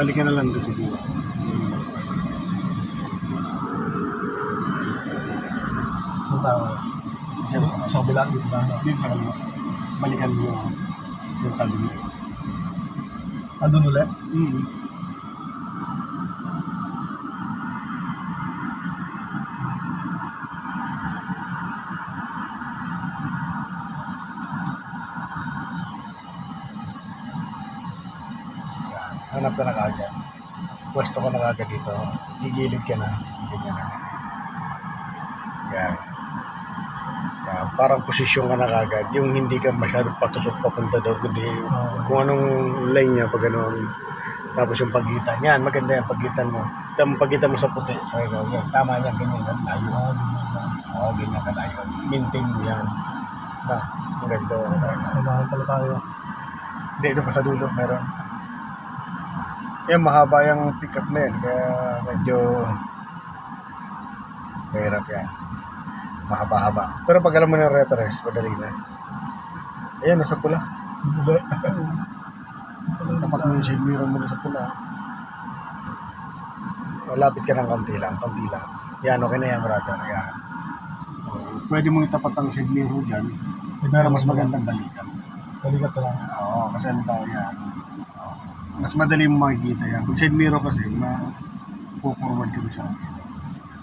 balikan na lang doon siguro. Saan tayo? Diyan Sa kabila, dito na. dito sa kaliwa. Balikan mo yung tabi mo. Doon ulit? Yan. Hanap ka na kagad. Pwesto ka na kagad dito. Gigilid ka na. Ganyan na. Yan. Yan. Parang posisyon ka na kagad. Yung hindi ka masyadong patusok papunta doon. Kundi kung anong line niya pag ganun. Tapos yung pagitan. Yan. Maganda yung pagitan mo. Pagitan mo sa puti. Sabi ko, yan. Tama yan. Ganyan ka layo. Oo, ganyan ka layo. Maintain mo yan. Na. Ang ganda. Samahan pala tayo. Hindi, doon pa sa dulo. Meron. Yan, mahaba yung pick-up na yan. Kaya medyo mahirap yan. Mahaba-haba. Pero pag alam mo ng reference, madali na. Ayan, nasa pula. Ulit. Tapat mo yung side mirror mo sa pula. Malapit ka ng konti lang. Yan, okay na yan, brother. Yan. Pwede mo itapat ang side mirror dyan. Pero mas magandang balikan. Balikat na lang. Oo, kasi ano ba yan. Mas madali mo makikita yan. Pag side mirror kasi, ma-forward ka masyado.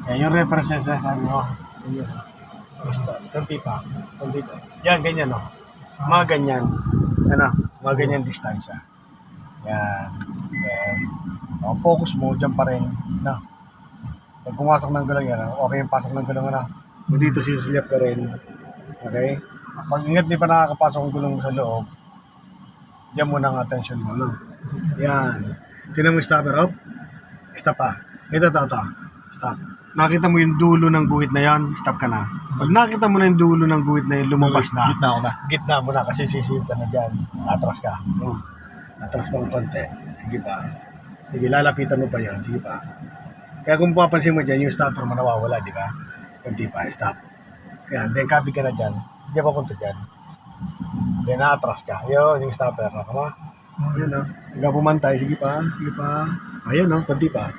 Yan, yung reference niya, sabi mo, ganyan. Basta, konti pa. Yan, ganyan, no? Mga ganyan. Ano? Mga ganyan distansya. Yan. Then, focus mo, dyan pa rin. Na. Pag pumasok ng gulong yan, okay yung pasok ng gulong na. So, dito sisilip ka rin. Okay? Pag ingat di pa nakakapasok ang gulong mo sa loob, diyan mo ang attention mo, no? Yan. Tinan mo yung stopper, up. Stop pa. Ito. Stop. Nakita mo yung dulo ng guhit na yan, stop ka na. Pag nakita mo na yung dulo ng guhit na yun, lumabas na. Gitna ako na. Gitna mo na kasi sisihip ka na dyan. Atras ka. Atras pa ng konti. Sige pa. Sige, lalapitan mo pa yan. Sige pa. Kaya kung papansin mo dyan, yung stopper mo nawawala, di ba? Kunti pa, stop. Yan, then copy ka na dyan. Hindi pa punta dyan. Then atras ka. Yun, yung stopper. Kama? Ayan, no? Hanggang pumantay. Sige pa. Ayan, no? Kunti pa.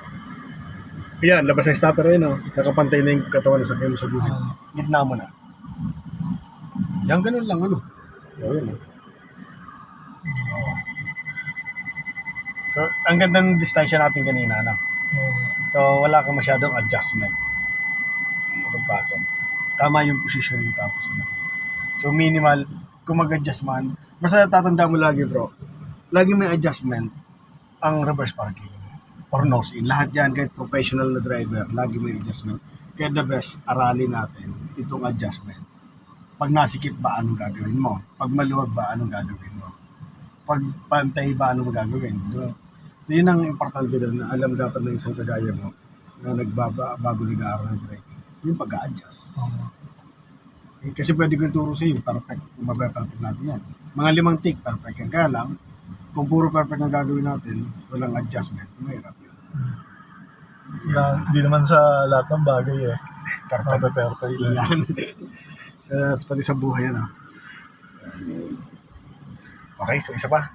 Ayan, labas ng stopper yun, no? Kakapantay na yung katawan sa kayo mo sa guhit. Gitna mo na. Yan, ganun lang, ano? Ayan, no? So, ang ganda ng distansya natin kanina, no? So, wala kang masyadong adjustment. Pagpasok. Tama yung positioning tapos, ano? So, minimal. Kung mag-adjust man, basta tatanda mo lagi, bro. Lagi may adjustment ang reverse parking or nose in. Lahat yan, kahit professional na driver, lagi may adjustment. Kaya the best, aralin natin itong adjustment. Pag nasikip ba, anong gagawin mo? Pag maluwag ba, anong gagawin mo? Pag pantay ba, anong gagawin? Diba? So, yun ang importante doon na alam dapat ng isang kagaya mo na bago nag-aaral ng driving. Yung pag-a-adjust. Kasi pwede kong turo sa iyo, perfect. Kung perfect natin yan. Mga 5 take, perfect yan. Kaya lang, kung puro perfect ang gagawin natin, walang adjustment, mahirap yun. Hindi naman sa lahat ng bagay eh. Perfect. Perfect. Yan. Pati sa buhay yan. Okay, so isa pa.